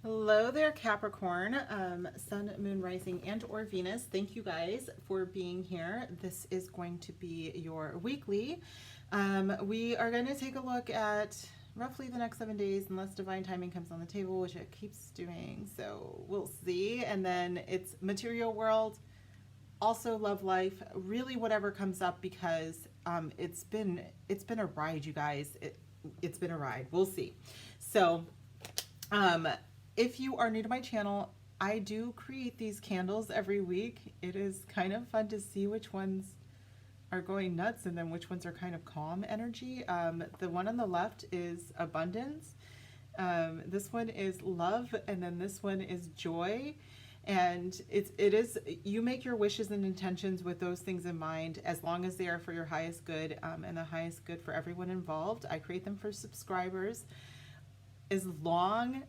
Hello there, Capricorn, Sun, Moon, Rising, and or Venus. Thank you guys for being here. This is going to be your weekly. We are going to take a look at roughly the next 7 days, unless divine timing comes on the table, which it keeps doing. So we'll see. And then it's material world, also love life, really whatever comes up, because it's been a ride, you guys. It's been a ride. We'll see. So if you are new to my channel, I do create these candles every week. It is kind of fun to see which ones are going nuts and then which ones are kind of calm energy. The one on the left is abundance. This one is love, and then this one is joy. And it is, you make your wishes and intentions with those things in mind, as long as they are for your highest good, and the highest good for everyone involved. I create them for subscribers. As long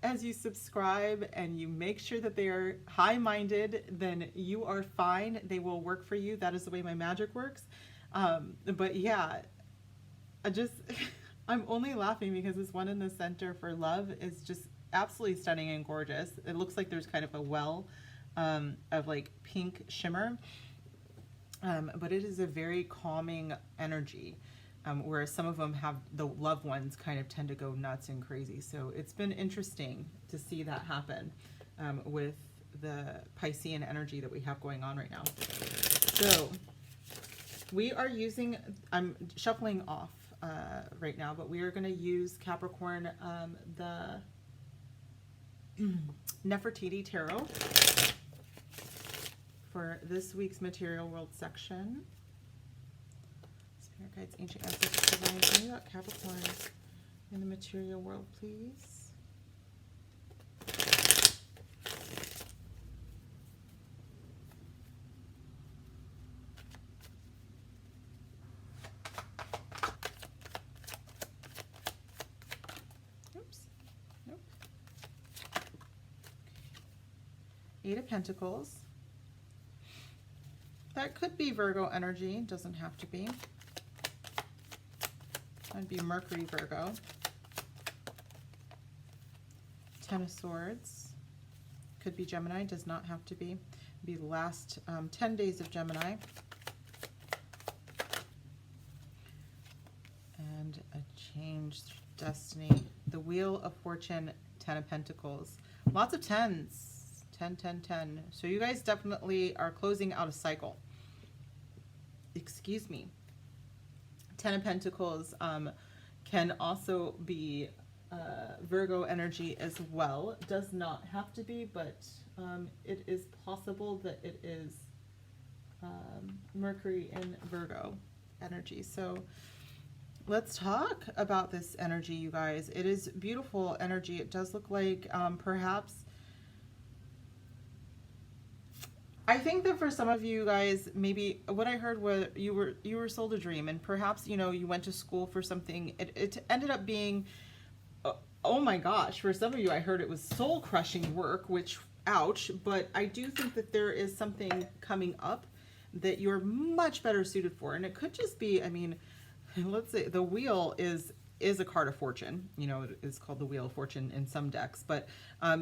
as you subscribe and you make sure that they are high-minded, then you are fine. They will work for you. That is the way my magic works. But yeah, I'm only laughing because this one in the center for love is just absolutely stunning and gorgeous. It looks like there's kind of a well of like pink shimmer, but it is a very calming energy. Whereas some of them have, the loved ones kind of tend to go nuts and crazy. So it's been interesting to see that happen with the Piscean energy that we have going on right now. So we are using, I'm shuffling off right now, but we are going to use Capricorn, the Nefertiti Tarot for this week's Material World section. Spirit guides, ancient ancestors, divine. Tell me about Capricorn in the material world, please. Oops. Nope. Eight of Pentacles. That could be Virgo energy. Doesn't have to be. That'd be Mercury, Virgo. Ten of Swords. Could be Gemini, does not have to be. Be the last 10 days of Gemini. And a changed destiny. The Wheel of Fortune, Ten of Pentacles. Lots of tens. 10, 10, 10. So you guys definitely are closing out a cycle. Excuse me. Ten of Pentacles can also be Virgo energy as well. Does not have to be, but it is possible that it is Mercury in Virgo energy. So let's talk about this energy, you guys. It is beautiful energy. It does look like perhaps, I think that for some of you guys, maybe what I heard was you were sold a dream, and perhaps, you know, you went to school for something. It ended up being, oh my gosh, for some of you I heard it was soul crushing work, which ouch, but I do think that there is something coming up that you're much better suited for. And it could just be, I mean, let's say the wheel is a card of fortune. You know, it's called the Wheel of Fortune in some decks, but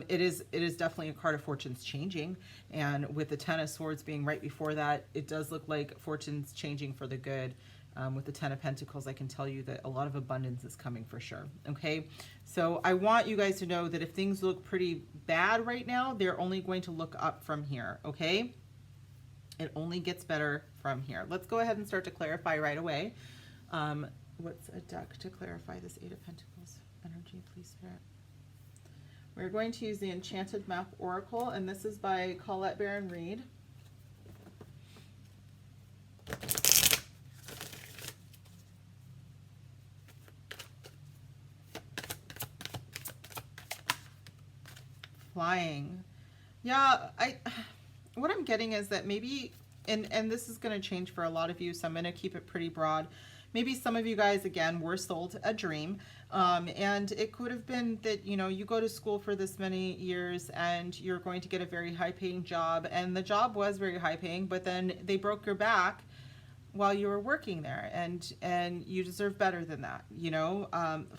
it is definitely a card of fortune's changing. And with the Ten of Swords being right before that, it does look like fortune's changing for the good. With the Ten of Pentacles, I can tell you that a lot of abundance is coming for sure. Okay, so I want you guys to know that if things look pretty bad right now, they're only going to look up from here. Okay, it only gets better from here. Let's go ahead and start to clarify right away. What's a deck to clarify this Eight of Pentacles energy, please, Spirit? We're going to use the Enchanted Map Oracle, and this is by Colette Baron Reed. Flying. Yeah, what I'm getting is that maybe, and this is going to change for a lot of you, so I'm going to keep it pretty broad. Maybe some of you guys, again, were sold a dream, and it could have been that, you know, you go to school for this many years and you're going to get a very high-paying job, and the job was very high-paying, but then they broke your back while you were working there, and you deserve better than that. You know,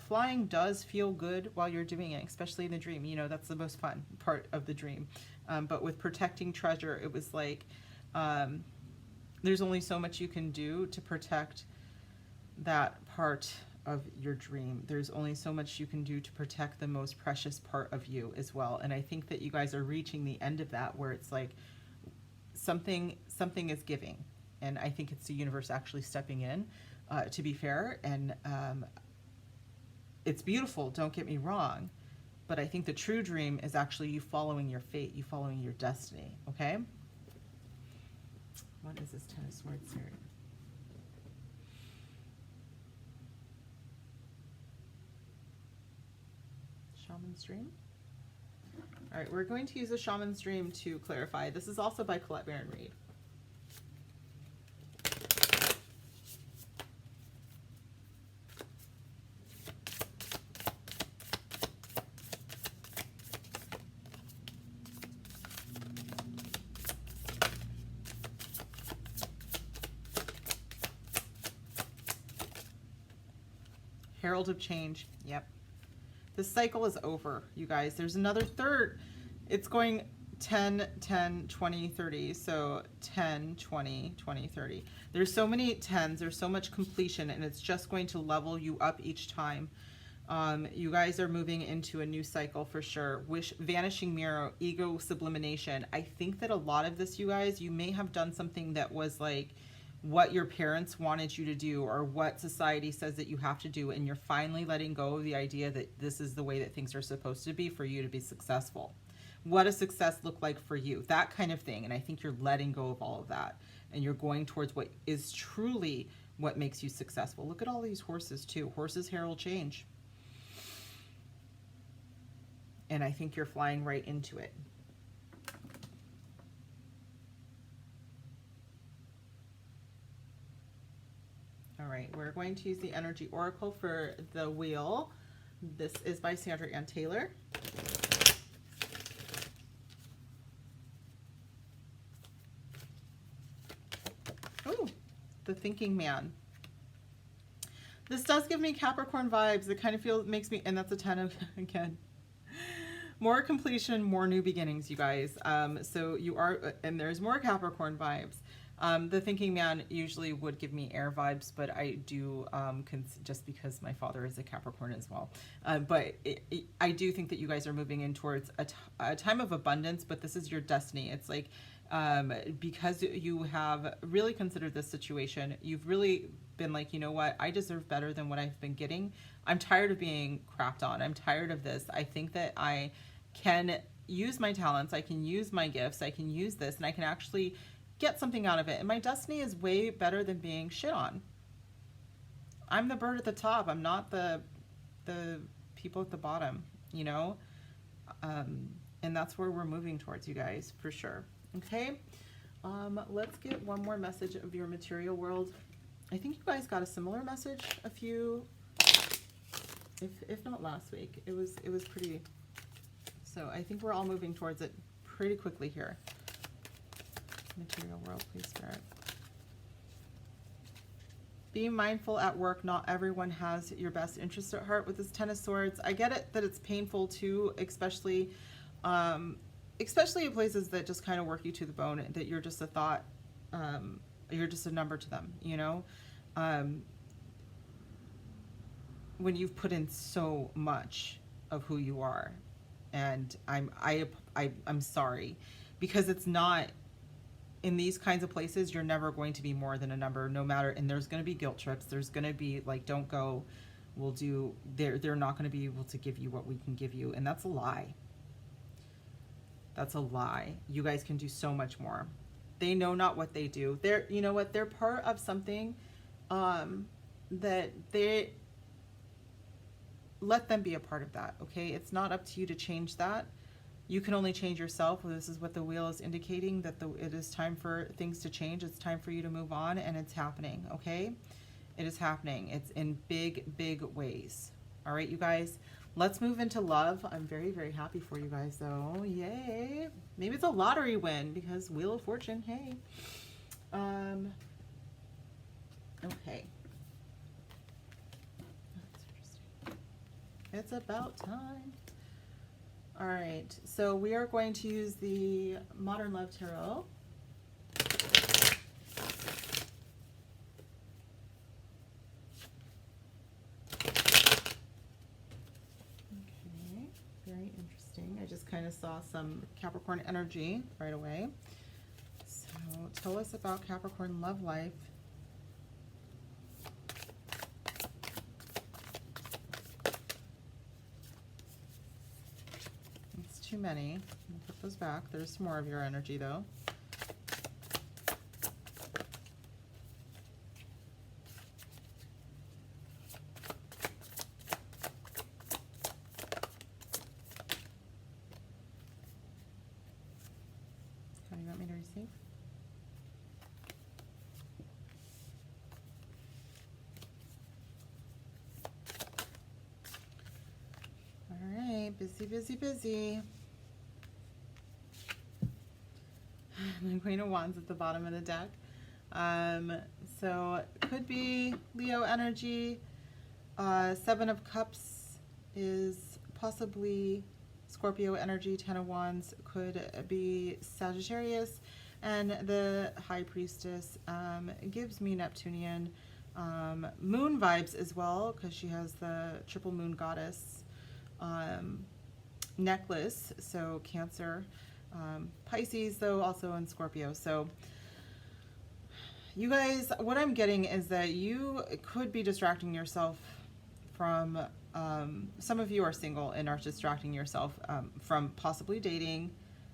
flying does feel good while you're doing it, especially in the dream. You know, that's the most fun part of the dream. But with protecting treasure, it was like, there's only so much you can do to protect that part of your dream. There's only so much you can do to protect the most precious part of you as well. And I think that you guys are reaching the end of that, where it's like something is giving. And I think it's the universe actually stepping in, to be fair. And it's beautiful, don't get me wrong. But I think the true dream is actually you following your fate, you following your destiny, okay? What is this Ten of Swords here? Shaman's Dream? All right, we're going to use a Shaman's Dream to clarify. This is also by Colette Baron Reid. Herald of Change. Yep. This cycle is over, you guys. There's another third. It's going 10, 10, 20, 30. So 10, 20, 20, 30. There's so many 10s. There's so much completion, and it's just going to level you up each time. You guys are moving into a new cycle for sure. Vanishing mirror, ego sublimation. I think that a lot of this, you guys, you may have done something that was like what your parents wanted you to do, or what society says that you have to do, and you're finally letting go of the idea that this is the way that things are supposed to be for you to be successful. What does success look like for you? That kind of thing. And I think you're letting go of all of that, and you're going towards what is truly what makes you successful. Look at all these horses too. Horses herald change. And I think you're flying right into it. All right, we're going to use the Energy Oracle for the wheel. This is by Sandra Ann Taylor. Oh, the Thinking Man. This does give me Capricorn vibes. It kind of makes me, and that's a 10 of, again, more completion, more new beginnings, you guys. So you are, and there's more Capricorn vibes. The Thinking Man usually would give me air vibes, but I do, just because my father is a Capricorn as well. But I do think that you guys are moving in towards a time of abundance, but this is your destiny. It's like, because you have really considered this situation, you've really been like, you know what, I deserve better than what I've been getting. I'm tired of being crapped on. I'm tired of this. I think that I can use my talents. I can use my gifts. I can use this, and I can actually get something out of it. And my destiny is way better than being shit on. I'm the bird at the top. I'm not the people at the bottom, you know? And that's where we're moving towards, you guys, for sure. Okay? Let's get one more message of your material world. I think you guys got a similar message a few, if not last week. It was pretty, so I think we're all moving towards it pretty quickly here. Material world, please, Spirit. Be mindful at work. Not everyone has your best interest at heart with this Ten of Swords. I get it that it's painful too, especially in places that just kind of work you to the bone, that you're just a thought, you're just a number to them, you know? When you've put in so much of who you are, and I'm sorry, because it's not, in these kinds of places, you're never going to be more than a number, no matter, and there's going to be guilt trips. There's going to be like, don't go, we'll do, they're not going to be able to give you what we can give you. And that's a lie. That's a lie. You guys can do so much more. They know not what they do. They're, you know what, they're part of something, that they, let them be a part of that. Okay. It's not up to you to change that. You can only change yourself. This is what the wheel is indicating, that it is time for things to change. It's time for you to move on, and it's happening, okay? It is happening. It's in big, big ways. All right, you guys, let's move into love. I'm very, very happy for you guys, though. Yay. Maybe it's a lottery win, because Wheel of Fortune, hey. Okay. That's interesting. It's about time. All right, so we are going to use the Modern Love Tarot. Okay, very interesting. I just kind of saw some Capricorn energy right away. So tell us about Capricorn love life. Too many. I'll put those back. There's some more of your energy though. How do you want me to receive? All right, busy, busy, busy. The Queen of Wands at the bottom of the deck. So it could be Leo energy. Seven of Cups is possibly Scorpio energy. Ten of Wands could be Sagittarius. And the High Priestess gives me Neptunian moon vibes as well, because she has the triple moon goddess necklace. So Cancer. Pisces though also in Scorpio. So you guys, what I'm getting is that you could be distracting yourself from some of you are single and are distracting yourself from possibly dating,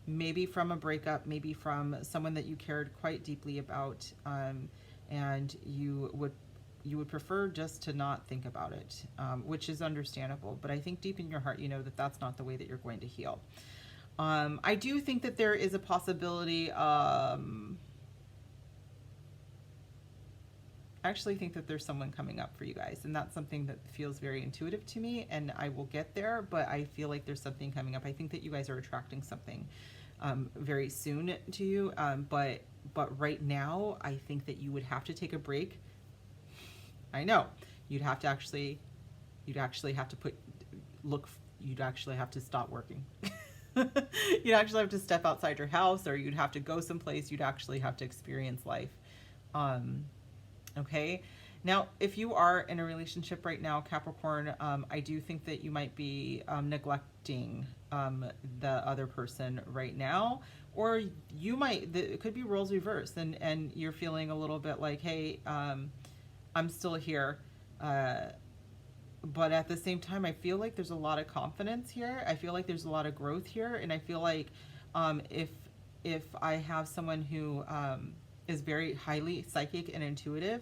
maybe from a breakup, maybe from someone that you cared quite deeply about, and you would prefer just to not think about it, which is understandable, but I think deep in your heart you know that that's not the way that you're going to heal. I do think that there is a possibility, I actually think that there's someone coming up for you guys, and that's something that feels very intuitive to me, and I will get there, but I feel like there's something coming up. I think that you guys are attracting something very soon to you, but right now I think that you would have to take a break. I know you'd actually have to you'd actually have to stop working. You'd actually have to step outside your house, or you'd have to go someplace. You'd actually have to experience life. Okay. Now, if you are in a relationship right now, Capricorn, I do think that you might be neglecting the other person right now, or you might, it could be roles reversed, and you're feeling a little bit like, hey, I'm still here. But at the same time, I feel like there's a lot of confidence here. I feel like there's a lot of growth here. And I feel like if I have someone who is very highly psychic and intuitive,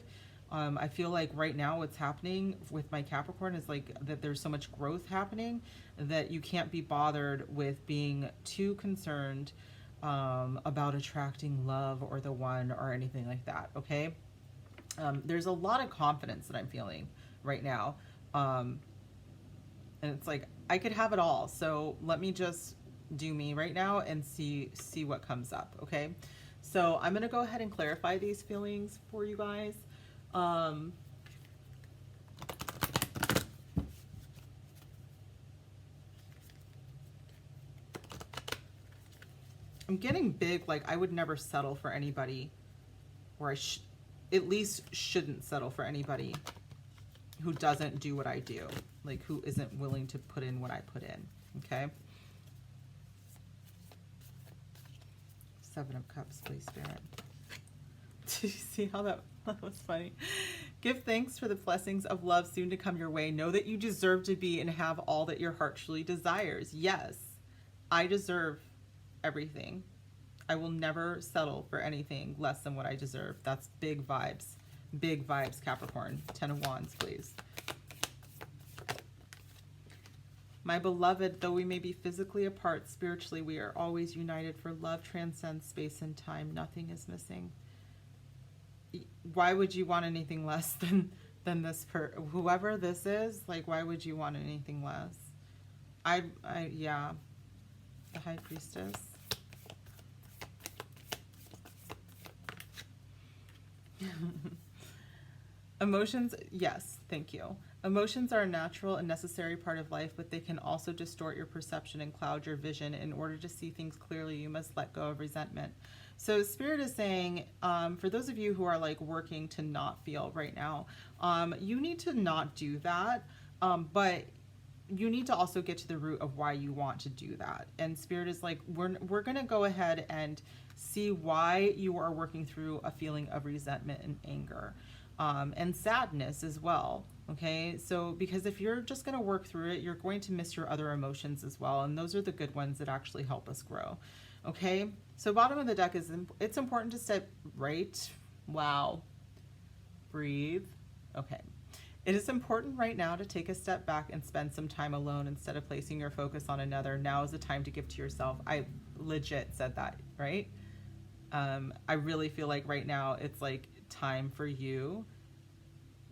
I feel like right now what's happening with my Capricorn is like that there's so much growth happening that you can't be bothered with being too concerned about attracting love or the one or anything like that, okay? There's a lot of confidence that I'm feeling right now. And it's like, I could have it all. So let me just do me right now and see what comes up. Okay. So I'm going to go ahead and clarify these feelings for you guys. I'm getting big. Like I would never settle for anybody, or I at least shouldn't settle for anybody who doesn't do what I do, like who isn't willing to put in what I put in, okay? Seven of Cups, please, Spirit. Did you see how that was funny? Give thanks for the blessings of love soon to come your way. Know that you deserve to be and have all that your heart truly desires. Yes, I deserve everything. I will never settle for anything less than what I deserve. That's big vibes. Big vibes, Capricorn. 10 of Wands, please. My beloved, though we may be physically apart, spiritually we are always united, for love transcends space and time. Nothing is missing. Why would you want anything less than this whoever this is? Like, why would you want anything less? Yeah. The High Priestess. Emotions, yes, thank you. Emotions are a natural and necessary part of life, but they can also distort your perception and cloud your vision. In order to see things clearly, you must let go of resentment. So Spirit is saying, for those of you who are like working to not feel right now, you need to not do that. But you need to also get to the root of why you want to do that. And Spirit is like, we're going to go ahead and see why you are working through a feeling of resentment and anger. And sadness as well. Okay, so because if you're just going to work through it, you're going to miss your other emotions as well. And those are the good ones that actually help us grow. Okay, so bottom of the deck is, it's important to step right. Wow. Breathe. Okay. It is important right now to take a step back and spend some time alone instead of placing your focus on another. Now is the time to give to yourself. I legit said that, right? I really feel like right now it's like time for you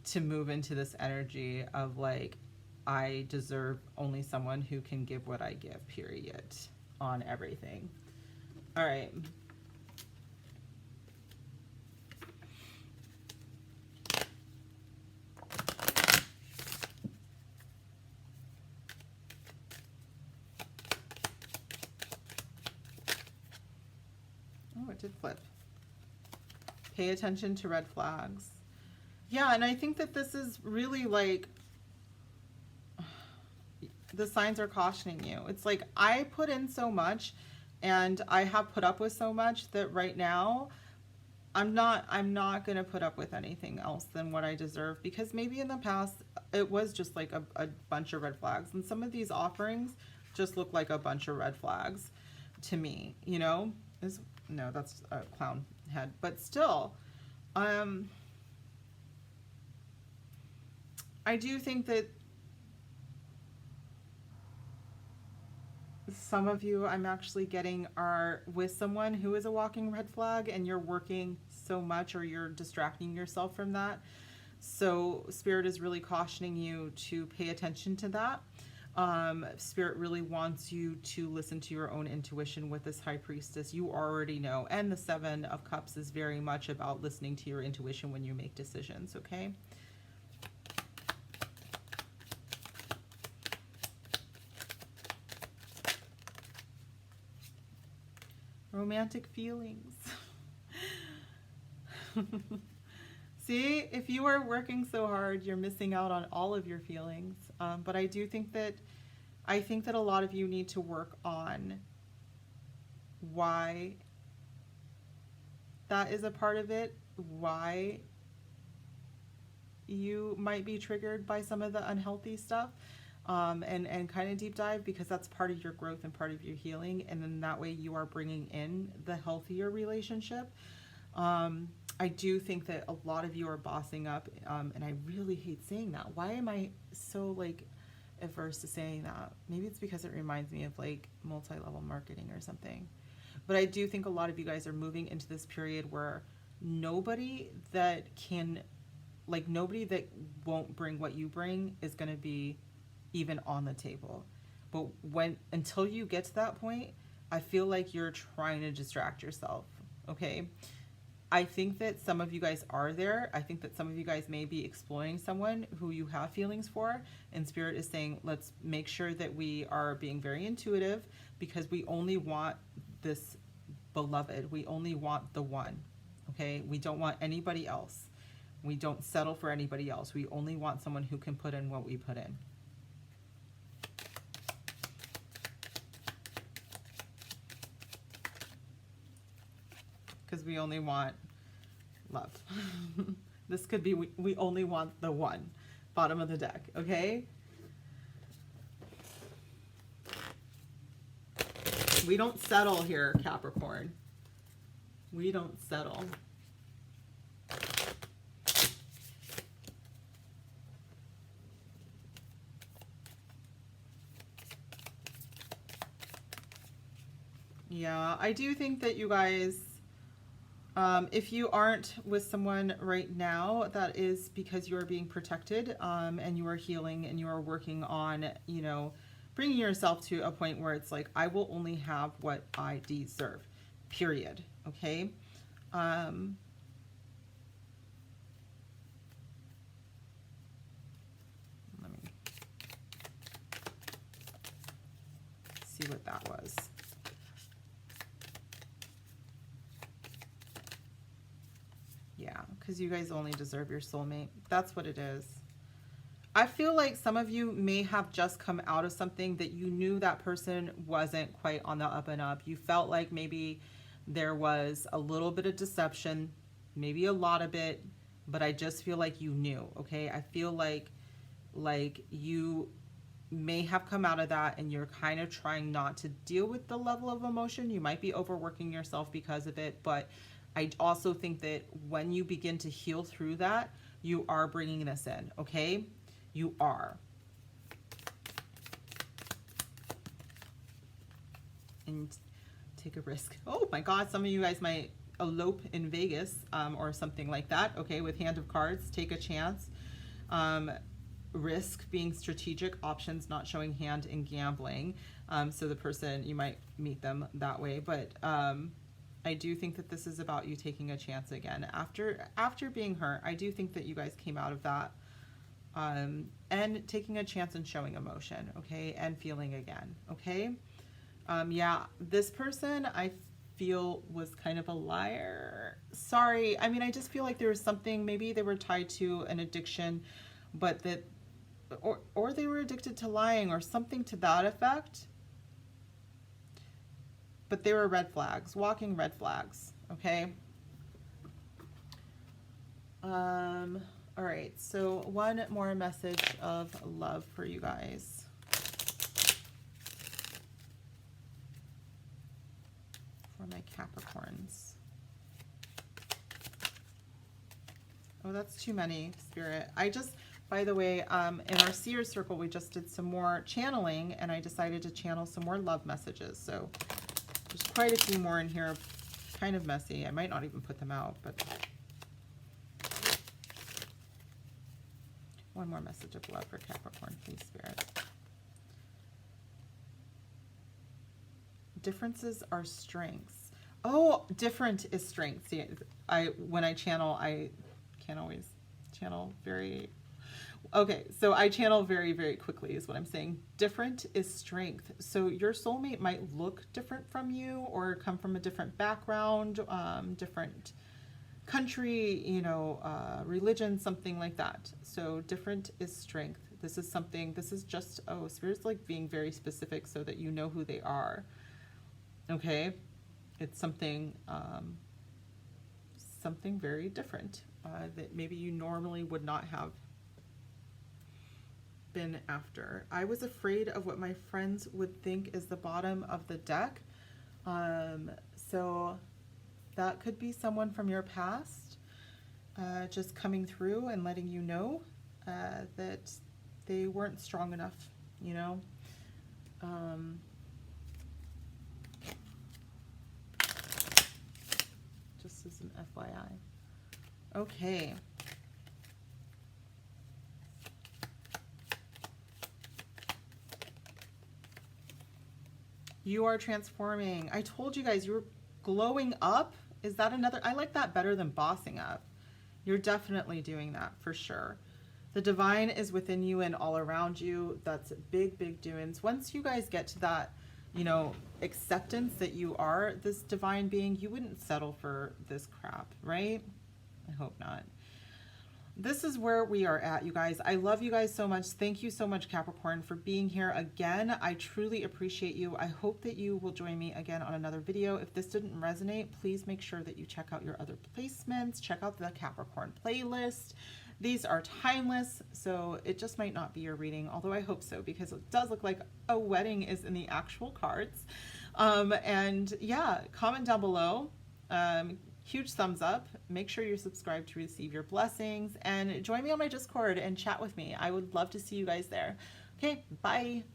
to move into this energy of like, I deserve only someone who can give what I give, period, on everything. All right. Oh, it did flip. Pay attention to red flags. Yeah, and I think that this is really like, the signs are cautioning you. It's like, I put in so much and I have put up with so much that right now I'm not going to put up with anything else than what I deserve, because maybe in the past it was just like a bunch of red flags, and some of these offerings just look like a bunch of red flags to me, you know? No, that's a clown head, but still, I do think that some of you I'm actually getting are with someone who is a walking red flag, and you're working so much or you're distracting yourself from that. So Spirit is really cautioning you to pay attention to that. Spirit really wants you to listen to your own intuition with this High Priestess. You already know. And the Seven of Cups is very much about listening to your intuition when you make decisions, okay? Romantic feelings. See, if you are working so hard, you're missing out on all of your feelings. But I think that a lot of you need to work on why that is a part of it, why you might be triggered by some of the unhealthy stuff, and kind of deep dive, because that's part of your growth and part of your healing. And then that way you are bringing in the healthier relationship. I do think that a lot of you are bossing up, and I really hate saying that. Why am I so like averse to saying that? Maybe it's because it reminds me of like multi-level marketing or something. But I do think a lot of you guys are moving into this period where nobody that won't bring what you bring is going to be even on the table. But until you get to that point, I feel like you're trying to distract yourself, okay? I think that some of you guys are there. I think that some of you guys may be exploring someone who you have feelings for, and Spirit is saying, let's make sure that we are being very intuitive, because we only want this beloved. We only want the one, okay? We don't want anybody else. We don't settle for anybody else. We only want someone who can put in what we put in. Because we only want love. This could be, we only want the one. Bottom of the deck, okay? We don't settle here, Capricorn. We don't settle. Yeah, I do think that you guys, if you aren't with someone right now, that is because you are being protected, and you are healing, and you are working on, you know, bringing yourself to a point where it's like, I will only have what I deserve, period, okay? see what that was. Yeah, because you guys only deserve your soulmate. That's what it is. I feel like some of you may have just come out of something that you knew that person wasn't quite on the up and up. You felt like maybe there was a little bit of deception, maybe a lot of it, but I just feel like you knew, okay? I feel like you may have come out of that and you're kind of trying not to deal with the level of emotion. You might be overworking yourself because of it, but I also think that when you begin to heal through that, you are bringing this in, okay? You are. And take a risk. Oh my God, some of you guys might elope in Vegas or something like that, okay, with Hand of Cards. Take a chance. Risk, being strategic, options, not showing hand, and gambling. So the person, you might meet them that way, but I do think that this is about you taking a chance again. After being hurt, I do think that you guys came out of that and taking a chance and showing emotion, okay, and feeling again, okay? Yeah, this person I feel was kind of a liar. Sorry, I mean, I just feel like there was something, maybe they were tied to an addiction, but that, or they were addicted to lying or something to that effect. But they were red flags, walking red flags, okay? All right, so one more message of love for you guys. For my Capricorns. Oh, that's too many, Spirit. By the way, in our Seer Circle, we just did some more channeling, and I decided to channel some more love messages. So there's quite a few more in here, kind of messy. I might not even put them out, but one more message of love for Capricorn, please, Spirit. Differences are strengths. Oh, different is strength. See, when I channel, I can't always channel very... Okay, so I channel very, very quickly is what I'm saying. Different is strength. So your soulmate might look different from you or come from a different background, different country, you know, religion, something like that. So different is strength. This is something, this is just, oh, Spirit's like being very specific so that you know who they are. Okay? It's something, something very different that maybe you normally would not have been after. I was afraid of what my friends would think is the bottom of the deck. So that could be someone from your past just coming through and letting you know that they weren't strong enough, you know. Just as an FYI. Okay. You are transforming. I told you guys you were glowing up. Is that another? I like that better than bossing up. You're definitely doing that for sure. The divine is within you and all around you. That's big, big doings. Once you guys get to that, you know, acceptance that you are this divine being, you wouldn't settle for this crap, right? I hope not. This is where we are at, you guys. I love you guys so much. Thank you so much, Capricorn, for being here again. I truly appreciate you. I hope that you will join me again on another video. If this didn't resonate, please make sure that you check out your other placements. Check out the Capricorn playlist. These are timeless, so it just might not be your reading, although I hope so, because it does look like a wedding is in the actual cards. And yeah, comment down below. Huge thumbs up. Make sure you're subscribed to receive your blessings, and join me on my Discord and chat with me. I would love to see you guys there. Okay, bye.